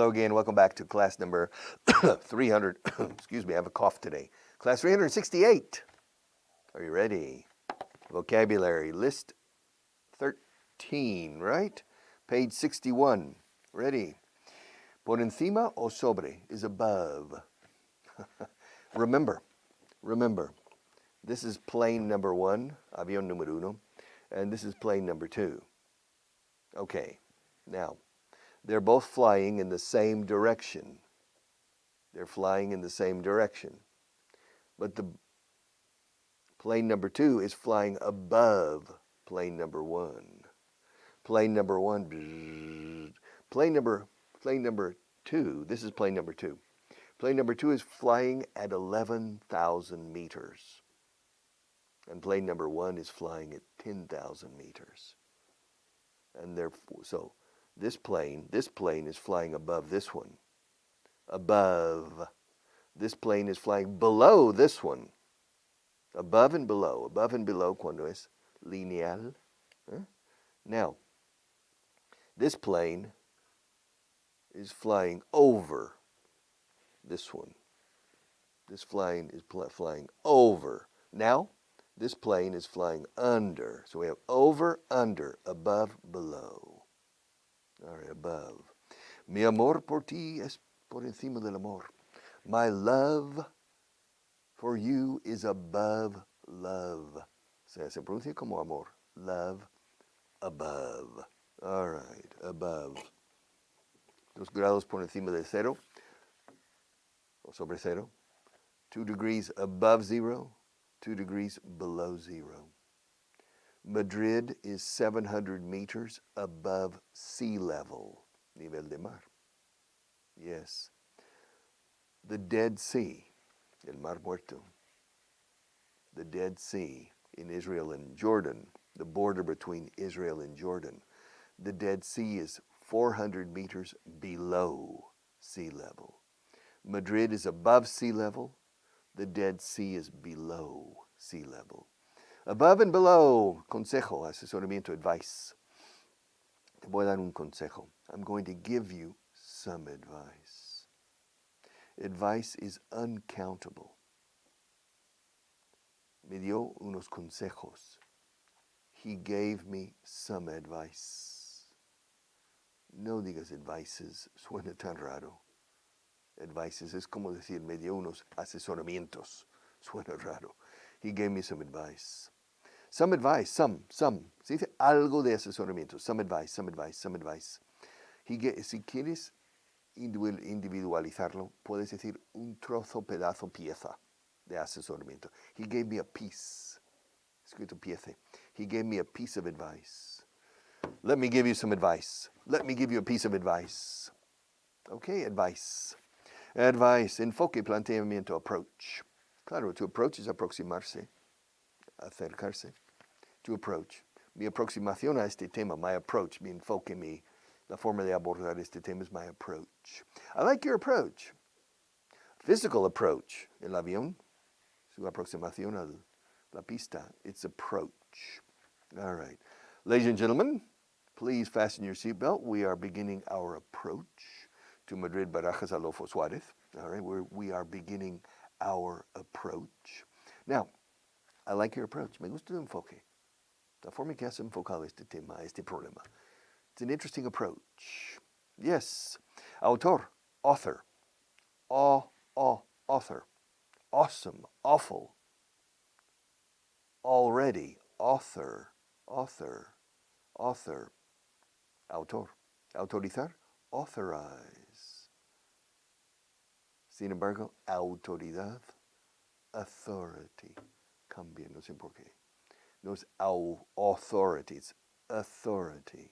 Hello again. Welcome back to class number 300. Excuse me, I have a cough today. Class 368. Are you ready? Vocabulary list 13, right? Page 61. Ready? Por encima o sobre is above. Remember, this is plane number 1, avión número uno, and this is plane number 2. Okay, now, they're both flying in the same direction. They're flying in the same direction. But the plane number 2 is flying above plane number 1. Plane number 1, plane number 2, this is plane number 2. Plane number 2 is flying at 11,000 meters. And plane number 1 is flying at 10,000 meters. And therefore, so this plane is flying above this one. Above. This plane is flying below this one. Above and below cuando es lineal. Now, this plane is flying over this one. This plane is flying over. Now, this plane is flying under. So we have over, under, above, below. All right, above. Mi amor por ti es por encima del amor. My love for you is above love. Se pronuncia como amor. Love, above. All right, above. 2 grados por encima de cero, o sobre cero. 2 degrees above zero, 2 degrees below zero. Madrid is 700 meters above sea level, nivel de mar. Yes. The Dead Sea, el Mar Muerto. The Dead Sea in Israel and Jordan, the border between Israel and Jordan. The Dead Sea is 400 meters below sea level. Madrid is above sea level. The Dead Sea is below sea level. Above and below, consejo, asesoramiento, advice. Te voy a dar un consejo. I'm going to give you some advice. Advice is uncountable. Me dio unos consejos. He gave me some advice. No digas advices, suena tan raro. Advices es como decir, me dio unos asesoramientos. Suena raro. He gave me some advice. Some advice, some. Se dice algo de asesoramiento. Some advice. Si quieres individualizarlo, puedes decir un trozo, pedazo, pieza de asesoramiento. He gave me a piece. Escrito piece. He gave me a piece of advice. Let me give you some advice. Let me give you a piece of advice. Okay, advice. Advice, enfoque, planteamiento, approach. Claro, to approach es aproximarse, acercarse. To approach. Mi aproximación a este tema, my approach, mi enfoque, la forma de abordar este tema es my approach. I like your approach. Physical approach. El avión, su aproximación a la pista. It's approach. All right. Ladies and gentlemen, please fasten your seatbelt. We are beginning our approach to Madrid, Barajas, Adolfo Suárez. All right, we are beginning our approach. Now, I like your approach. Me gusta tu enfoque. La forma que has enfocado este tema, este problema. It's an interesting approach. Yes. Autor, author. Author. Awesome, awful. Already, author. Autor. Autorizar, authorize. Sin embargo, autoridad, authority. Cambia, no sé por qué. No es authority, it's authority.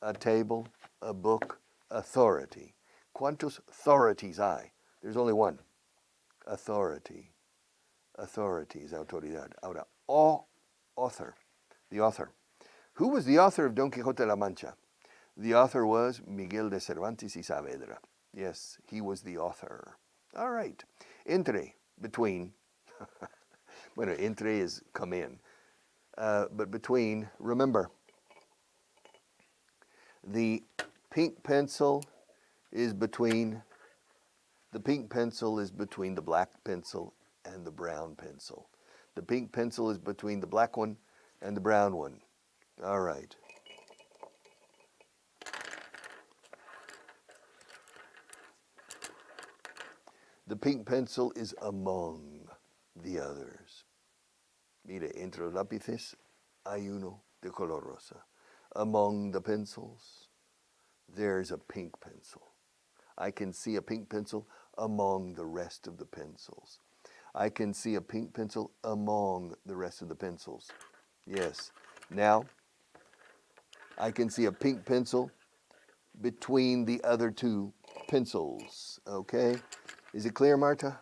A table, a book, authority. ¿Cuántos authorities hay? There's only one. Authority. Authority is autoridad. Ahora, author. The author. Who was the author of Don Quixote de la Mancha? The author was Miguel de Cervantes y Saavedra. Yes, he was the author. All right. Entre, between. Bueno, entre is come in. But between, remember, the pink pencil is between, the pink pencil is between the black pencil and the brown pencil. The pink pencil is between the black one and the brown one. All right. The pink pencil is among the others. Mire, entre los lápices hay uno de color rosa. Among the pencils, there's a pink pencil. I can see a pink pencil among the rest of the pencils. I can see a pink pencil among the rest of the pencils. Yes. Now, I can see a pink pencil between the other two pencils. Okay? Is it clear, Marta?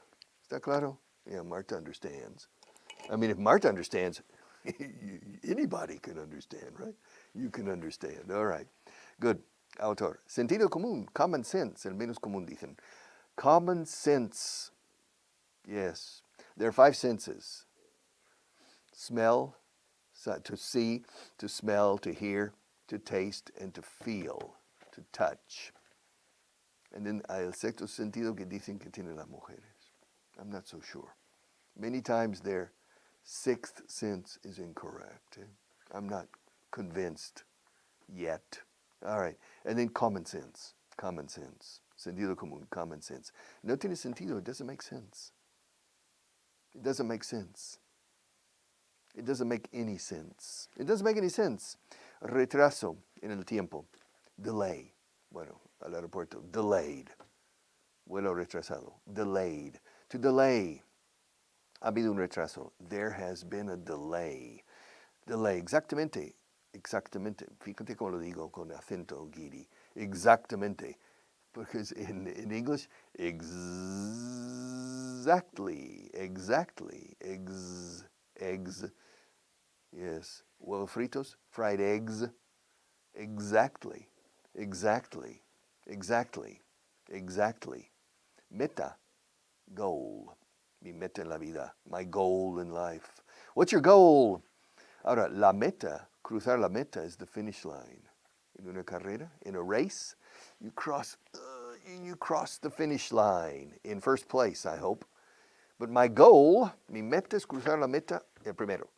¿Está claro? Yeah, Marta understands. I mean, if Marta understands, anybody can understand, right? You can understand. All right. Good. Autor. Sentido común, common sense, el menos común dicen. Common sense. Yes. There are 5 senses. Smell, to see, to smell, to hear, to taste, and to feel, to touch. And then hay el sexto sentido que dicen que tienen las mujeres. I'm not so sure. Many times their 6th sense is incorrect. I'm not convinced yet. All right. And then common sense. Common sense. Sentido común, common sense. No tiene sentido. It doesn't make sense. It doesn't make sense. It doesn't make any sense. It doesn't make any sense. Retraso en el tiempo. Delay. Bueno, al aeropuerto. Delayed. Vuelo retrasado. Delayed. To delay. Ha habido un retraso. There has been a delay. Delay. Exactamente. Exactamente. Fíjate cómo lo digo con acento guiri. Exactamente. Because in English, exactly. Eggs. Yes. Huevos fritos, fried eggs. Exactly. Meta, goal. Mi meta en la vida. My goal in life. What's your goal? Ahora, la meta, cruzar la meta is the finish line. In una carrera, in a race, you cross the finish line in first place, I hope. But my goal, mi meta es cruzar la meta el primero.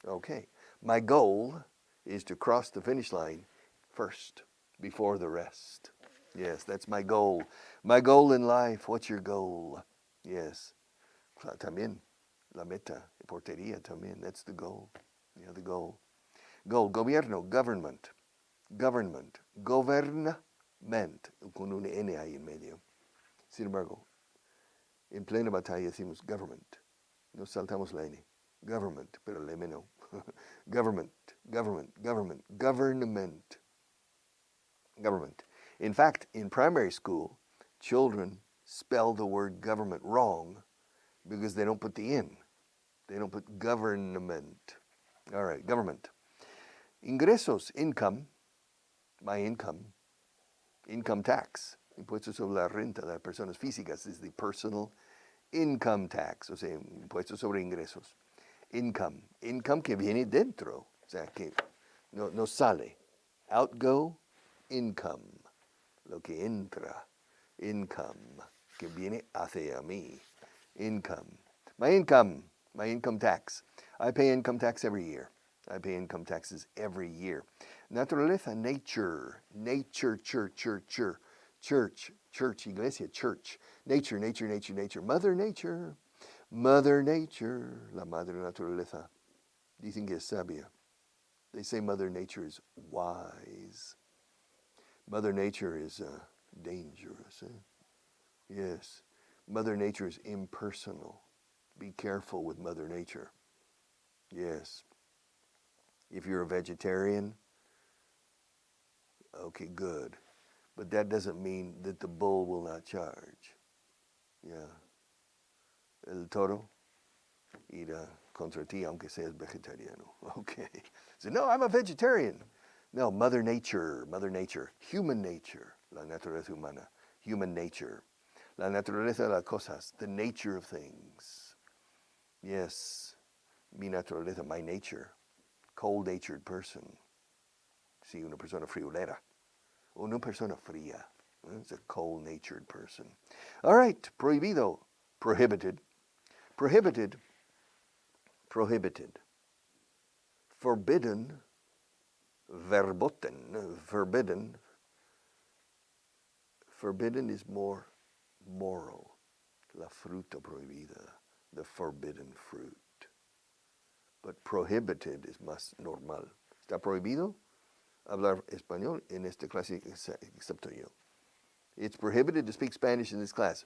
Okay. My goal is to cross the finish line first, before the rest. Yes, that's my goal. My goal in life. What's your goal? Yes. También, la meta, portería también. That's the goal. Yeah, the goal. Goal, gobierno, government. Government. Government. Con un N ahí en medio. Sin embargo, en plena batalla decimos government. Nos saltamos la N. Government, pero la M no. Government. In fact, in primary school, children spell the word government wrong because they don't put the N. They don't put government. All right, government. Ingresos, income, my income. Income tax, impuestos sobre la renta de las personas físicas, is the personal income tax, o sea, impuestos sobre ingresos. Income que viene dentro, o sea, que no sale. Outgo, income, lo que entra. Income, que viene hacia mí. Income. My income tax. I pay income tax every year. I pay income taxes every year. Naturaleza, nature, church, iglesia, church. Nature. Mother nature, la madre naturaleza. Dicen que es sabia. They say Mother Nature is wise. Mother Nature is dangerous. Yes. Mother Nature is impersonal. Be careful with Mother Nature. Yes. If you're a vegetarian, okay, good. But that doesn't mean that the bull will not charge. Yeah. El toro irá contra ti aunque seas vegetariano. Okay. So, no, I'm a vegetarian. No, Mother Nature, human nature, la naturaleza humana, human nature, la naturaleza de las cosas, the nature of things. Yes, mi naturaleza, my nature, cold-natured person. Sí, una persona friolera, una persona fría. It's a cold-natured person. All right, prohibido, prohibited. Prohibited, prohibited. Forbidden, verboten, forbidden. Forbidden is more moral. La fruta prohibida, the forbidden fruit. But prohibited is más normal. ¿Está prohibido hablar español en esta clase excepto yo? It's prohibited to speak Spanish in this class.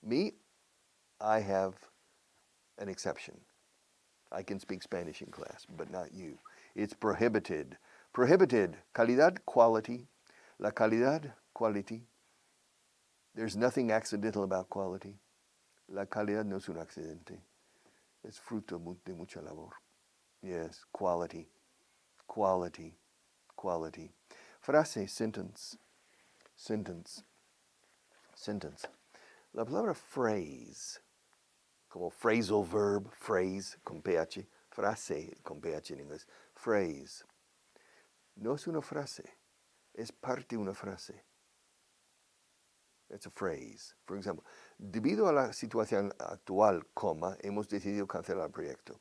Me, I have an exception. I can speak Spanish in class, but not you. It's prohibited. Prohibited. Calidad, quality. La calidad, quality. There's nothing accidental about quality. La calidad no es un accidente. Es fruto de mucha labor. Yes, quality. Quality. Quality. Frase, sentence. Sentence. Sentence. La palabra phrase, como phrasal verb, phrase con PH, frase con PH en inglés, phrase. No es una frase, es parte de una frase. It's a phrase. For example, debido a la situación actual, coma, hemos decidido cancelar el proyecto.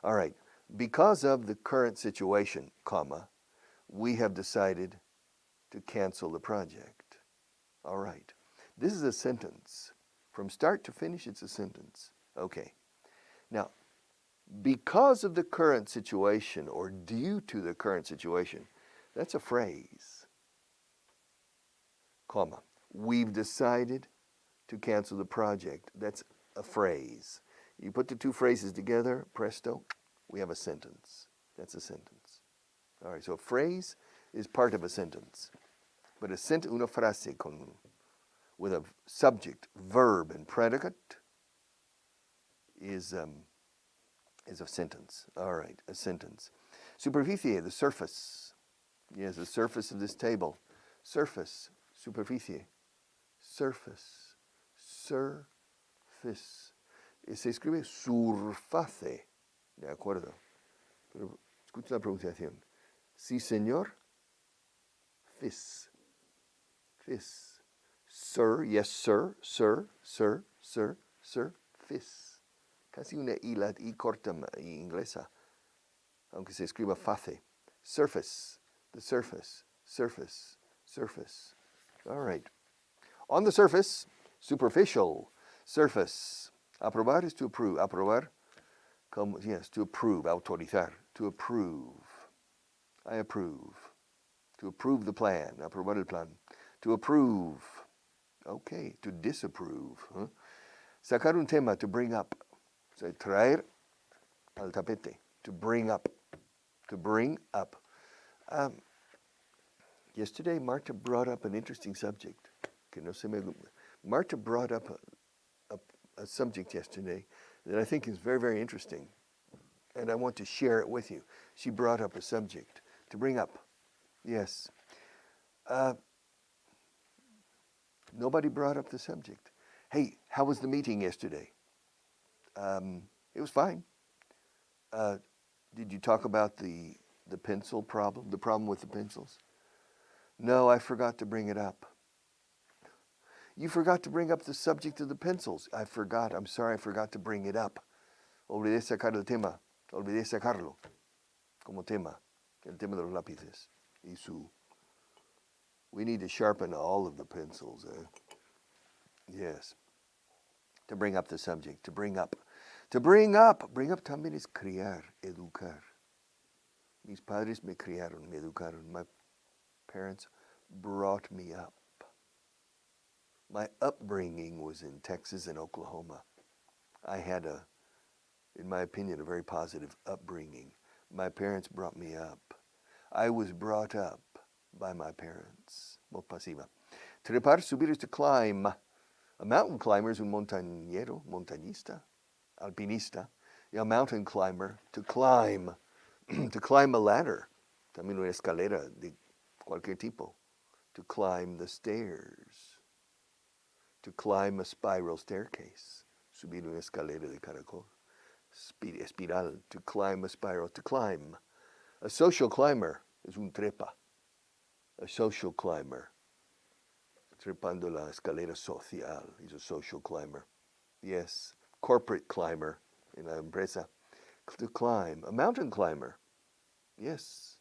All right, because of the current situation, comma, we have decided to cancel the project. All right. This is a sentence. From start to finish, it's a sentence. Okay. Now, because of the current situation or due to the current situation, that's a phrase. Comma. We've decided to cancel the project. That's a phrase. You put the two phrases together, presto, we have a sentence. That's a sentence. All right, so a phrase is part of a sentence. But una frase with a subject, verb, and predicate is a sentence. All right, a sentence. Superficie, the surface. Yes, the surface of this table. Surface, superficie. Surface, surface. Se escribe surface, ¿de acuerdo? Pero escucha la pronunciación. Sí, señor. Fis. Fis. Sir, yes, sir, sir, sir, sir, sir, fis. Casi una I corta inglesa, aunque se escriba face. Surface, the surface, surface, surface. All right. On the surface, superficial, surface. Aprobar is to approve. Aprobar, yes, to approve, autorizar, to approve. I approve. To approve the plan, aprobar el plan. To approve. Okay, to disapprove. Huh? Sacar un tema, to bring up. So, traer al tapete, to bring up. To bring up. Yesterday, Marta brought up an interesting subject. Marta brought up a subject yesterday that I think is very, very interesting. And I want to share it with you. She brought up a subject to bring up. Yes. Nobody brought up the subject. Hey, how was the meeting yesterday? It was fine. Did you talk about the pencil problem, the problem with the pencils? No, I forgot to bring it up. You forgot to bring up the subject of the pencils. I forgot. I'm sorry, I forgot to bring it up. Olvidé sacar el tema. Olvidé sacarlo como tema. El tema de los lápices. Y su. We need to sharpen all of the pencils. Yes. To bring up the subject. To bring up. To bring up. Bring up también es criar, educar. Mis padres me criaron, me educaron. My parents brought me up. My upbringing was in Texas and Oklahoma. I had in my opinion, a very positive upbringing. My parents brought me up. I was brought up by my parents. Voz pasiva. Trepar, subir is to climb. A mountain climber is un montañero, montañista, alpinista. A mountain climber, to climb. To climb a ladder. También una escalera de cualquier tipo. To climb the stairs. To climb a spiral staircase. Subir una escalera de caracol. Espiral. To climb a spiral. To climb. A social climber is un trepa. A social climber. trepando la escalera social. He's a social climber. Yes, corporate climber in la empresa. To climb, a mountain climber. Yes.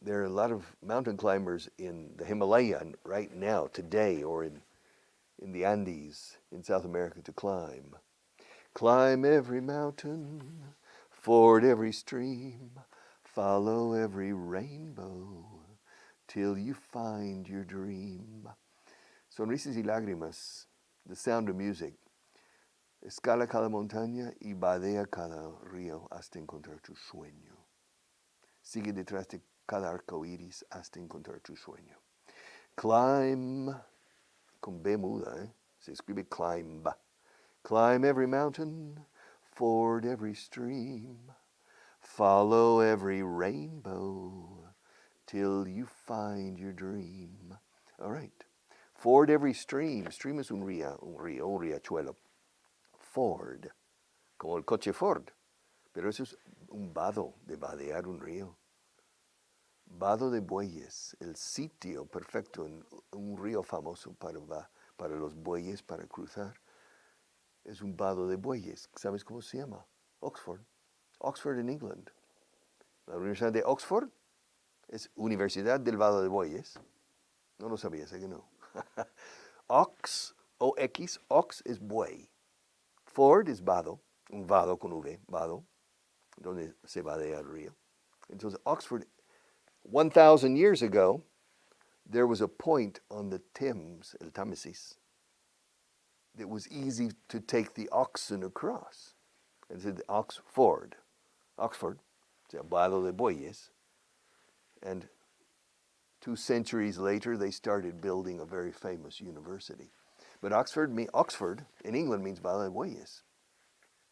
There are a lot of mountain climbers in the Himalaya right now, today, or in the Andes in South America to climb. Climb every mountain, ford every stream, follow every rainbow, till you find your dream. Sonrisas y lágrimas, the sound of music. Escala cada montaña y vadea cada río hasta encontrar tu sueño. Sigue detrás de cada arco iris hasta encontrar tu sueño. Climb, con B muda, se escribe climb. Climb every mountain, ford every stream, follow every rainbow, till you find your dream. All right. Ford every stream. Stream es un riachuelo. Ford, como el coche Ford. Pero eso es un vado, de vadear un río. Vado de Bueyes, el sitio perfecto en un río famoso para los bueyes para cruzar. Es un vado de Bueyes. ¿Sabes cómo se llama? Oxford. Oxford en England. La Universidad de Oxford es Universidad del Vado de Bueyes. No lo sabía, sé que no. Ox, O-X, ox es buey. Ford es vado, un vado con V, vado, donde se vadea el río. Entonces, Oxford, 1,000 years ago, there was a point on the Thames, el Támesis, that was easy to take the oxen across. And it said Oxford, o sea, vado de bueyes. And 2 centuries later, they started building a very famous university. But Oxford in England means vado de bueyes.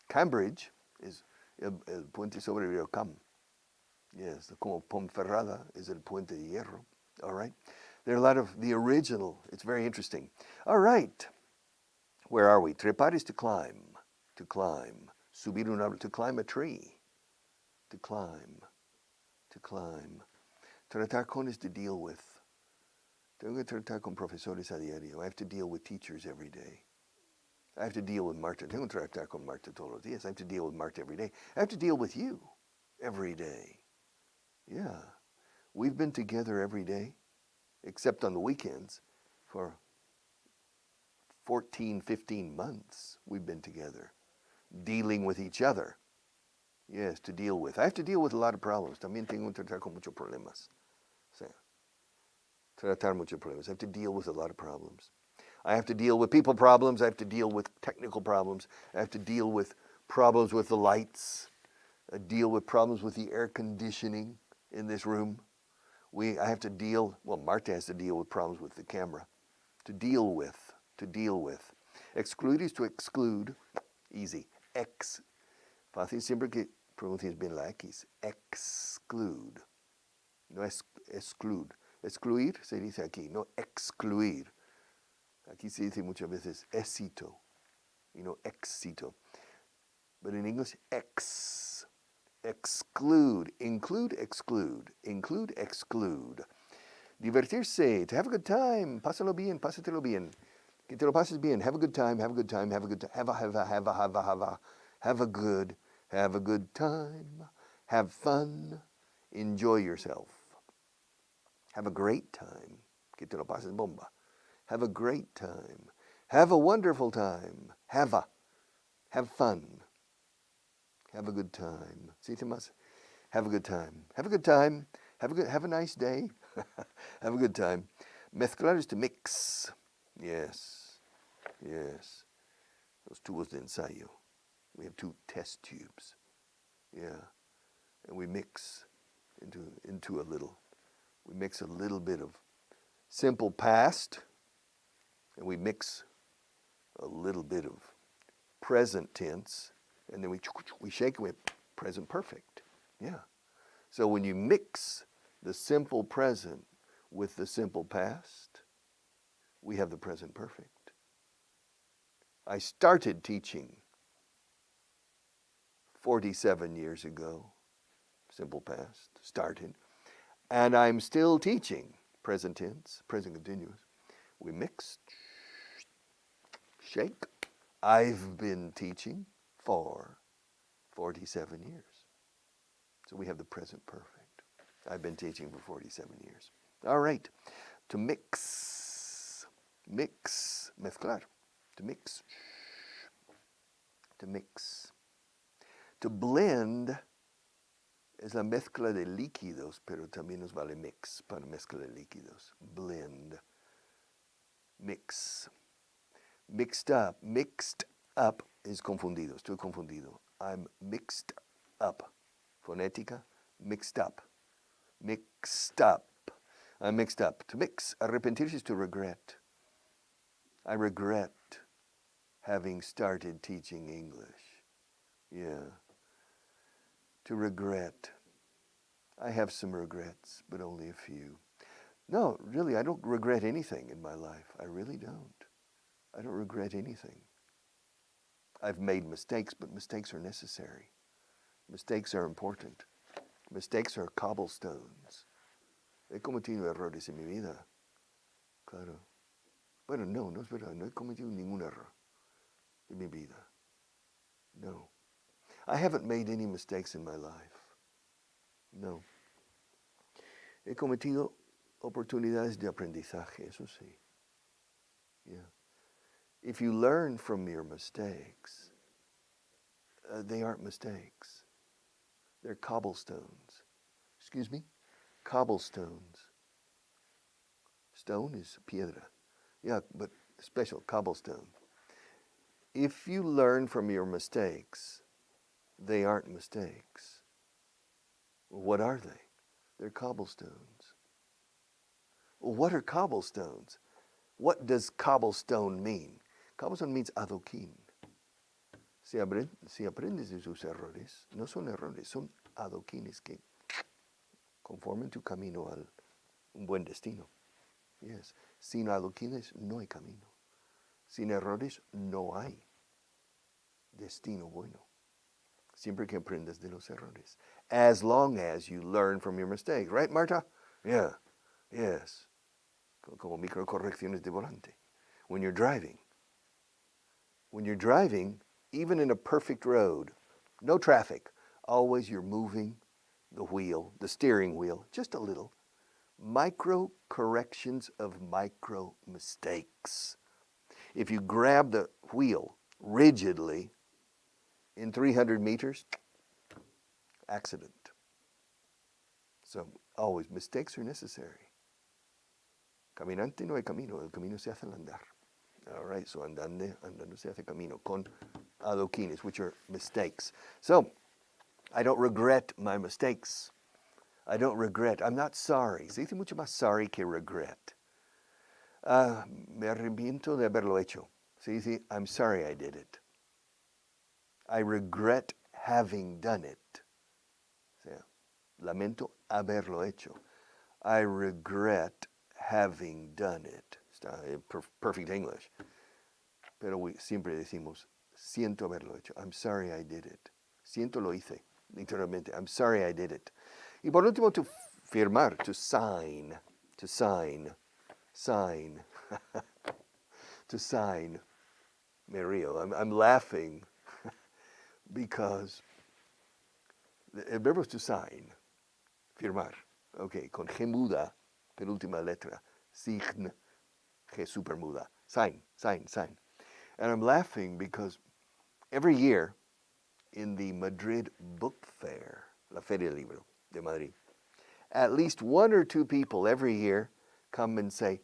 Cambridge is el puente sobre el río Cam. Yes, como Ponferrada is el puente de hierro. All right. There are a lot of the original. It's very interesting. All right. Where are we? Trepar is to climb. To climb. Subir un árbol. To climb a tree. To climb. To climb. Tratar con is to deal with. Tengo que tratar con profesores a diario. I have to deal with teachers every day. I have to deal with Marta. Tengo que tratar con Marta todos los días. I have to deal with Marta every day. I have to deal with you every day. Yeah. We've been together every day, except on the weekends, for 14, 15 months we've been together, dealing with each other. Yes, to deal with. I have to deal with a lot of problems. También tengo que tratar con muchos problemas. O sea, tratar muchos problemas. I have to deal with a lot of problems. I have to deal with people problems. I have to deal with technical problems. I have to deal with problems with the lights. I deal with problems with the air conditioning in this room. I have to deal, Marta has to deal with problems with the camera. To deal with. Excluir is to exclude. Easy. Fácil siempre que pronuncias bien la X. Exclude. No es exclude. Excluir se dice aquí, no excluir. Aquí se dice muchas veces éxito y no éxito. But in English, exclude, include, exclude, exclude. Divertirse, to have a good time, pásalo bien, pásatelo bien. Que te lo pases bien, have a good time, have a good time, have a good time, have a good time, have fun, enjoy yourself. Have a great time, que te lo pases bomba. Have a great time, have a wonderful time, have fun. Have a good time. ¿Sí te más? Have a good time. Have a good time. Have a nice day. Have a good time. Mezclar is to mix. Yes. Those tubos de ensayo. We have 2 test tubes. Yeah. And we mix into a little. We mix a little bit of simple past, and we mix a little bit of present tense. And then we shake it with present perfect. Yeah. So when you mix the simple present with the simple past, we have the present perfect. I started teaching 47 years ago, simple past, started. And I'm still teaching present tense, present continuous, We mix, shake. I've been teaching for 47 years. So we have the present perfect. I've been teaching for 47 years. All right. To mix. Mix. Mezclar. To mix. To mix. To blend es la mezcla de líquidos, pero también nos vale mix para mezcla de líquidos. Blend. Mix. Mixed up. Mixed up es confundido. Estoy confundido. I'm mixed up. Fonética. Mixed up. Mixed up. I'm mixed up. To mix. Arrepentirse is to regret. I regret having started teaching English. Yeah. To regret. I have some regrets, but only a few. No, really, I don't regret anything in my life. I really don't. I don't regret anything. I've made mistakes, but mistakes are necessary. Mistakes are important. Mistakes are cobblestones. He cometido errores en mi vida. Claro. Bueno, no es verdad. No he cometido ningún error en mi vida. No. I haven't made any mistakes in my life. No. He cometido oportunidades de aprendizaje, eso sí. Yeah. If you learn from your mistakes, they aren't mistakes. They're cobblestones. Excuse me? Cobblestones. Stone is piedra. Yeah, but special, cobblestone. If you learn from your mistakes, they aren't mistakes. What are they? They're cobblestones. Well, what are cobblestones? What does cobblestone mean? Cobblestone means adoquín. Si aprendes de sus errores, no son errores, son adoquines que conforman tu camino a un buen destino. Yes. Sin adoquines no hay camino. Sin errores no hay destino bueno. Siempre que aprendes de los errores. As long as you learn from your mistakes. Right, Marta? Yeah. Yes. Como microcorrecciones de volante. When you're driving, even in a perfect road, no traffic, always you're moving the wheel, the steering wheel, just a little. Micro corrections of micro mistakes. If you grab the wheel rigidly in 300 meters, accident. So always mistakes are necessary. Caminante no hay camino, el camino se hace al andar. All right, so andando se hace camino con adoquines, which are mistakes. So I don't regret my mistakes. I don't regret. I'm not sorry. Se dice mucho más sorry que regret. Me arrepiento de haberlo hecho. Se dice, I'm sorry I did it. I regret having done it. O sea, lamento haberlo hecho. I regret having done it. Está en perfect English. Pero siempre decimos, siento haberlo hecho. I'm sorry I did it. Siento lo hice. Literalmente, I'm sorry I did it. Y por último, to firmar, to sign. To sign. Sign. To sign. Me río. I'm laughing because el verbo es to sign. Firmar. Okay, con G muda, penúltima letra. Sign. G super muda. Sign, sign, sign. And I'm laughing because every year in the Madrid Book Fair, la Feria del Libro de Madrid, at least one or two people every year come and say,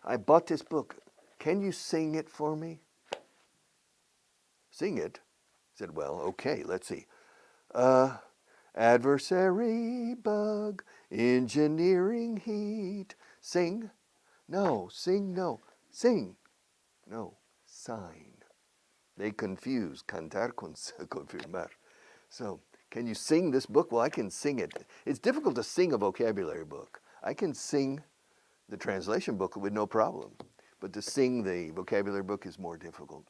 I bought this book. Can you sing it for me? Sing it? I said, well, okay, let's see. Adversary bug, engineering heat. Sing? No. Sing? No. Sing? No. Sign. They confuse cantar con firmar. So, can you sing this book? Well, I can sing it. It's difficult to sing a vocabulary book. I can sing the translation book with no problem. But to sing the vocabulary book is more difficult.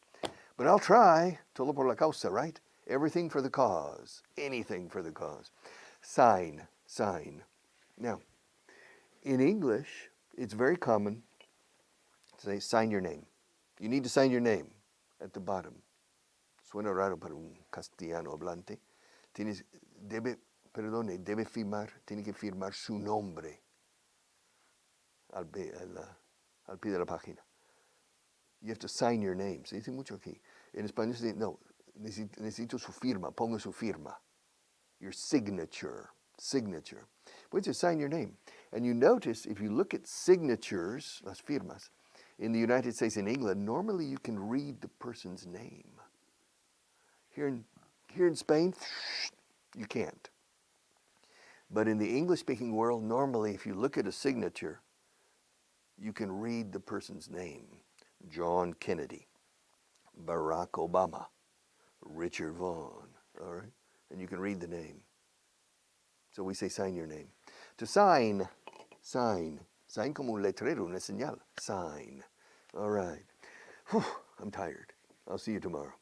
But I'll try. Todo por la causa, right? Everything for the cause. Anything for the cause. Sign. Sign. Now, in English, it's very common Say, sign your name. You need to sign your name at the bottom. Suena raro para un castellano hablante. Debe tiene que firmar su nombre al pie de la página. You have to sign your name. Se dice mucho aquí. En español se dice, no, necesito su firma, ponga su firma. Your signature. But just sign your name. And you notice, if you look at signatures, las firmas, in the United States and England, normally you can read the person's name. Here in Spain, you can't. But in the English-speaking world, normally if you look at a signature, you can read the person's name. John Kennedy, Barack Obama, Richard Vaughan, all right? And you can read the name. So we say sign your name. To sign como un letrero, una señal, sign. All right. Whew, I'm tired. I'll see you tomorrow.